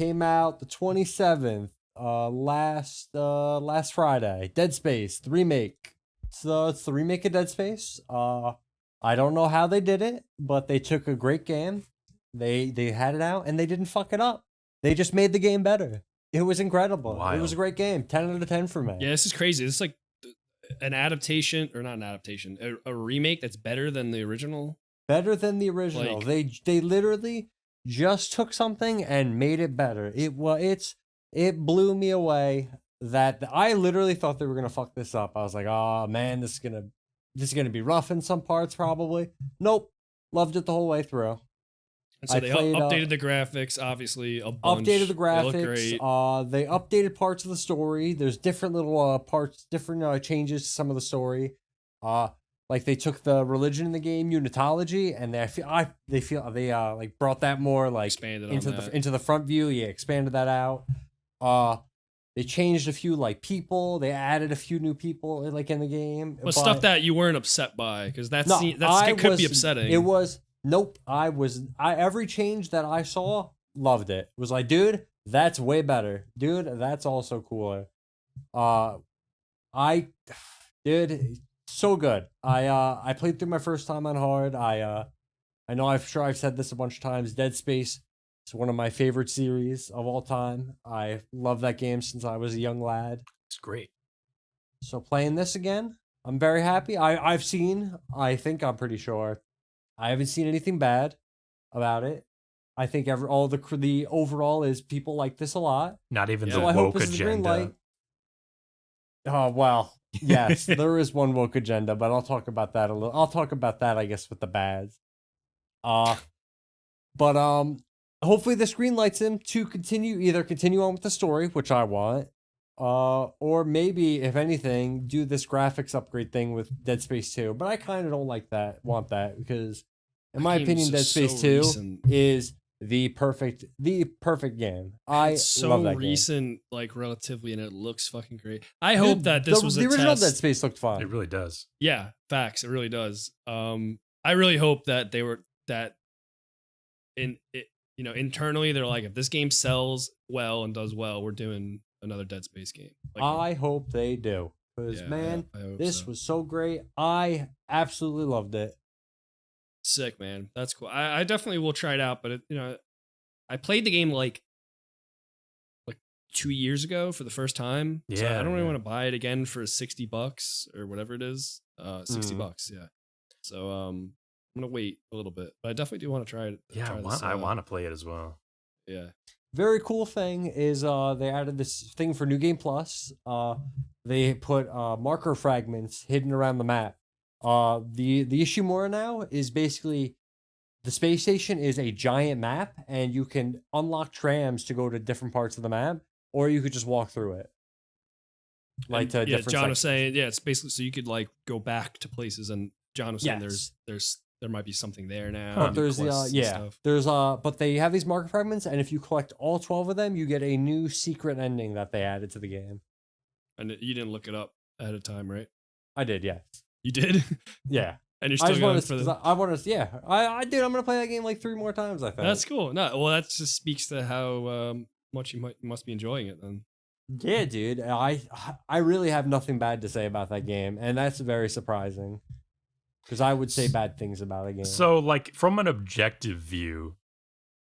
came out the 27th, last Friday. Dead Space, the remake. So it's the remake of Dead Space. I don't know how they did it, but they took a great game. They had it out and they didn't fuck it up. They just made the game better. It was incredible. Wild. It was a great game. 10 out of 10 for me. Yeah, this is crazy. This is like an adaptation, or not an adaptation, a remake that's better than the original. Better than the original. Like, they literally just took something and made it better. It blew me away that I literally thought they were gonna fuck this up. I was like, oh man, this is gonna be rough in some parts probably. Nope, loved it the whole way through. and so they updated the graphics, obviously a bunch. Updated the They look graphics. great. They updated parts of the story. There's different little parts, different changes to some of the story. Like they took the religion in the game, unitology, and they like brought that more like Expanded into the front view. Yeah, expanded that out. They changed a few like people. They added a few new people like in the game. But stuff that you weren't upset by, because it could be upsetting. It was nope. Every change that I saw, loved it. It was like, dude, that's way better. Dude, that's also cooler. Dude, so good. I played through my first time on hard. I know I've said this a bunch of times. Dead Space is one of my favorite series of all time. I love that game since I was a young lad. It's great. So playing this again, I'm very happy. I think I'm pretty sure, I haven't seen anything bad about it. I think all the overall is people like this a lot. Not even the So I hope woke this is the green light. agenda. Oh well, yes, there is one woke agenda, but I'll talk about that a little. I'll talk about that, I guess, with the bads. But hopefully this green lights him to continue on with the story, which I want, or maybe if anything, do this graphics upgrade thing with Dead Space 2. But I kind of don't want that because, in my opinion, Dead Space 2 is the perfect game. It's love that recent, game. like relatively, and it looks fucking great. I hope that this was the a original test. Dead Space looked fun. It really does. Yeah, facts. It really does. I really hope that internally they're like, if this game sells well and does well, we're doing another Dead Space game. Like, I hope they do, because man, I hope this was so great. I absolutely loved it. Sick, man. That's cool. I definitely will try it out, but I played the game like 2 years ago for the first time. Yeah, so I don't really want to buy it again for $60 or whatever it is. $60, yeah. So I'm gonna wait a little bit, but I definitely do want to try it. Yeah, I want to play it as well. Yeah. Very cool thing is they added this thing for New Game Plus. They put marker fragments hidden around the map. The Ishimura now is basically the space station is a giant map, and you can unlock trams to go to different parts of the map, or you could just walk through it. Like to different John was sections. saying, it's basically so you could like go back to places, and John was saying Yes. there might be something there now. But there's but they have these marker fragments, and if you collect all 12 of them, you get a new secret ending that they added to the game. And you didn't look it up ahead of time, right? I did, yes. You did? Yeah. And you're still going for I did. I'm gonna play that game like 3 more times, I think. That's cool. No, well, that just speaks to how much you must be enjoying it then. Yeah, dude. I really have nothing bad to say about that game, and that's very surprising. Because I would say bad things about a game. So, like, from an objective view,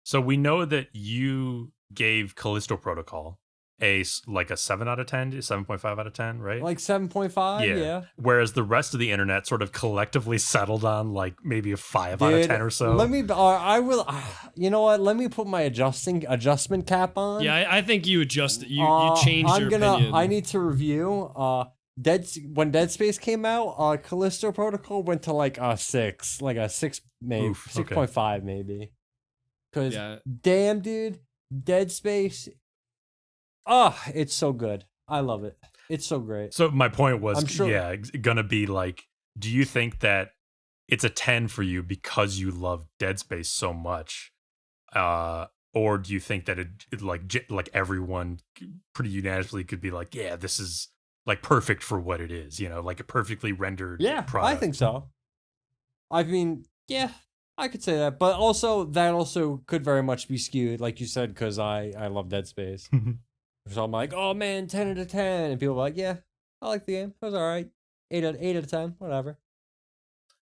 so we know that you gave Callisto Protocol a 7 out of 10, 7.5 out of 10, right? Like 7.5, yeah. Whereas the rest of the internet sort of collectively settled on like maybe a 5 out of 10 or so. Let me, I will, you know what? Let me put my adjustment cap on. Yeah, I think you adjusted. You changed your opinion. I need to review. When Dead Space came out, Callisto Protocol went to like a 6, maybe 6.5 maybe. Because damn, dude, Dead Space. It's so good. I love it. It's so great. So my point was, I'm sure, gonna be like, do you think that it's a 10 for you because you love Dead Space so much, or do you think that it like everyone pretty unanimously could be like, yeah, this is like perfect for what it is, like a perfectly rendered product? I think so. I mean, yeah, I could say that, but also that also could very much be skewed, like you said, because I love Dead Space. So I'm like, oh man, 10 out of 10, and people are like, yeah, I like the game. It was all right, 8 out of 10, whatever.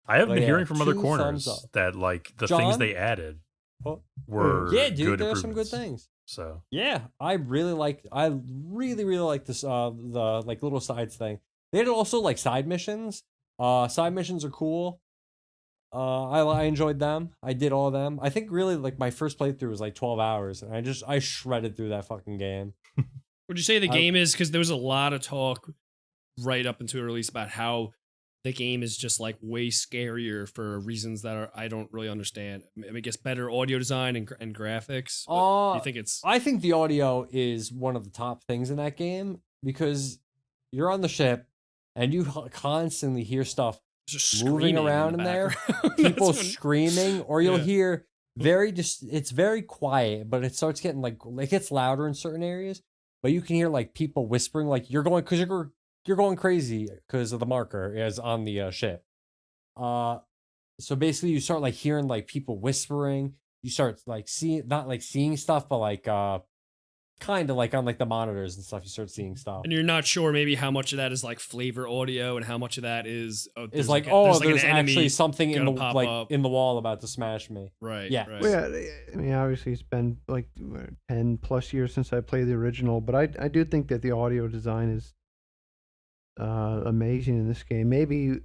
I have But been yeah, hearing from other 2 thumbs corners up. that like the things John, they added oh, were yeah, dude, good there are some good improvements. things. So Yeah, I really really like this. The like little sides thing. They had also like side missions. Side missions are cool. I enjoyed them. I did all of them. I think really like my first playthrough was like 12 hours, and I shredded through that fucking game. Would you say the I- game is, because there was a lot of talk right up into a release about how the game is just like way scarier for reasons that are I don't really understand. I mean, I guess better audio design and graphics. But do you think it's I think the audio is one of the top things in that game because you're on the ship and you constantly hear stuff just moving screaming around in in the there, background? people That's when- screaming, or you'll Yeah. hear it's very quiet, but it starts getting like it gets louder in certain areas. But you can hear like people whispering, like you're going crazy because of the marker is on the ship. So basically you start like hearing like people whispering. You start like seeing not like seeing stuff, but like kind of like on like the monitors and stuff. You start seeing stuff. And you're not sure maybe how much of that is like flavor audio and how much of that is It's like, there's actually something in the in the wall about to smash me. Right. Yeah. Right. Well, yeah, I mean, obviously it's been like 10 plus years since I played the original, but I do think that the audio design is amazing in this game. Maybe,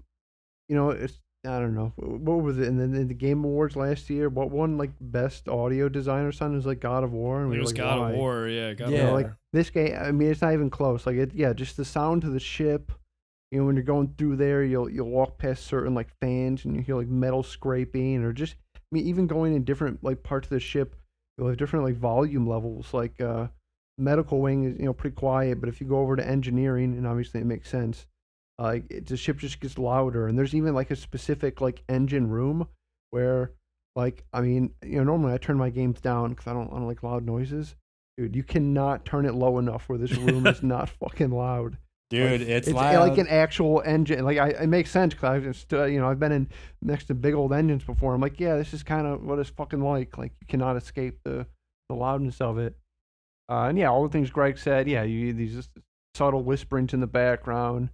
it's, I don't know, what was it in the Game Awards last year? What won like best audio design or something? It was like God of War, and It we were was like, God why? of War. Yeah. God Yeah. of War. Like this game, I mean, it's not even close. Like just the sound of the ship. When you're going through there, you'll walk past certain like fans, and you hear like metal scraping, or just, I mean, even going in different like parts of the ship, you'll have different like volume levels. Like medical wing is pretty quiet, but if you go over to engineering, and obviously it makes sense, the ship just gets louder, and there's even like a specific like engine room where, like, I mean, normally I turn my games down because I don't like loud noises. Dude, you cannot turn it low enough where this room is not fucking loud. Dude, Like, it's like loud. an actual engine. Like it makes sense because I've just I've been in next to big old engines before. I'm like, yeah, this is kind of what it's fucking like. Like you cannot escape the loudness of it. And yeah, all the things Greg said. Yeah, these just subtle whisperings in the background.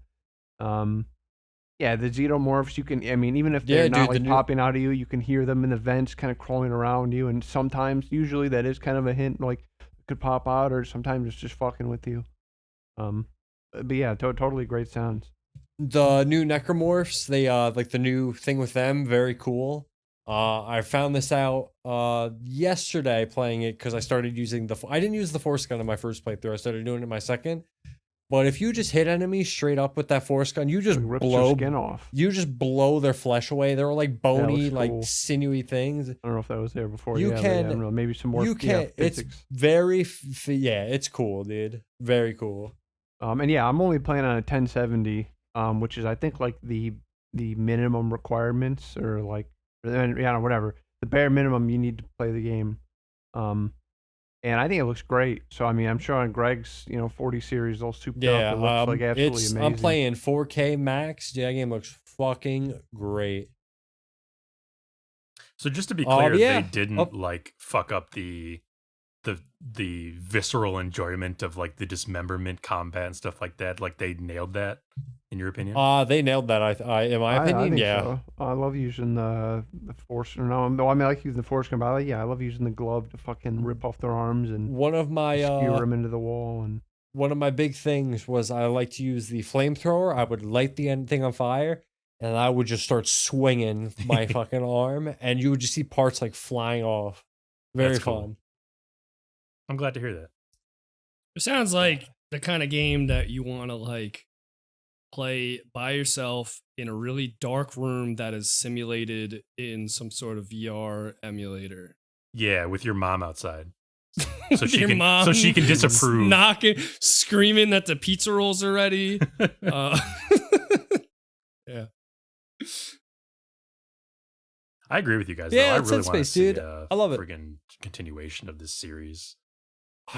Yeah, the xenomorphs. You can. I mean, even if they're Yeah, not dude, like popping out of you, you can hear them in the vents, kind of crawling around you. And sometimes, usually, that is kind of a hint, like it could pop out, or sometimes it's just fucking with you. But yeah, totally great sounds. The new necromorphs, they like the new thing with them, very cool. I found this out yesterday playing it because I started using I didn't use the force gun in my first playthrough. I started doing it in my second. But if you just hit enemies straight up with that force gun, you just It rips their skin off. You just blow their flesh away. They're like bony, cool. like sinewy things. I don't know if that was there before. You yeah, but can- yeah, I don't know, maybe some more. You can. It's physics. very. Yeah, it's cool, dude. Very cool. And yeah, I'm only playing on a 1070, which is I think like the minimum requirements, or like, yeah, whatever, the bare minimum you need to play the game. And I think it looks great. So I mean, I'm sure on Greg's 40 series, all souped Yeah, up, it looks like absolutely amazing. I'm playing 4K max. Dude, that game looks fucking great. So just to be clear, yeah. they didn't like fuck up the visceral enjoyment of like the dismemberment combat and stuff like that. Like they nailed that, in your opinion. They nailed that. I in my opinion, I think yeah. so. I love using the force. No, I mean I like using the force gun, but I love using the glove to fucking rip off their arms and One of my skewer them into the wall. And one of my big things was I like to use the flamethrower. I would light the thing on fire, and I would just start swinging my fucking arm, and you would just see parts like flying off. Very That's cool. fun. I'm glad to hear that. It sounds like the kind of game that you want to like play by yourself in a really dark room that is simulated in some sort of VR emulator. Yeah, with your mom outside. With your mom so she can disapprove. Knocking, screaming that the pizza rolls are ready. Yeah. I agree with you guys. Yeah, though. I it's really Dead want to Space, see dude. I love it. friggin' continuation of this series.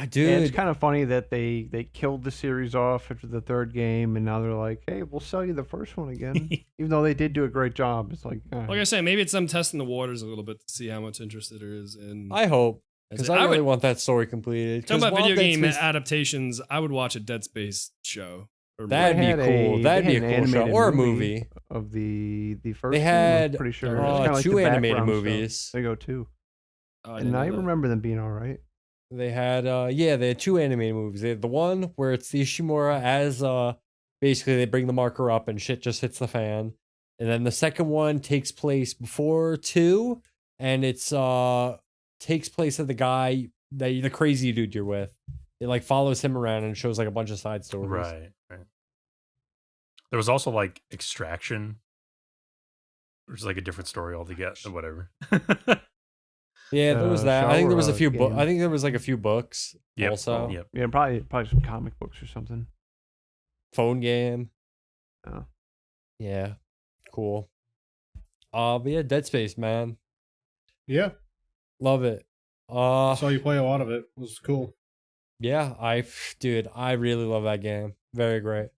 Dude, Yeah, it's kind of funny that they killed the series off after the third game, and now they're like, "Hey, we'll sell you the first one again," even though they did do a great job. It's like, Like I say, maybe it's them testing the waters a little bit to see how much interest there is in. I hope, because I really would, want that story completed. talking 'Cause about while video Dead game Space- adaptations, I would watch a Dead Space show. Or That'd movie. be had cool. they That'd be had a an cool show animated or a movie. of the first. They game, had I'm pretty sure. uh, It's kinda like two the animated background stuff. movies. There you go, too. Oh, And I didn't know that. remember them being all right. They had they had 2 animated movies. They had the one where it's the Ishimura as basically they bring the marker up and shit just hits the fan. And then the second one takes place before 2, and it's takes place of the guy the crazy dude you're with. It like follows him around and shows like a bunch of side stories. Right. There was also like Extraction, which is like a different story altogether. Whatever. Yeah, there was that. I think there was a shower few game. I think there was like a few books Yep. also. Yep. Yeah, probably some comic books or something. Phone game. Oh. Yeah. Cool. But yeah, Dead Space, man. Yeah, Love it. I saw you play a lot of it. It was cool. Yeah, dude, I really love that game. Very great.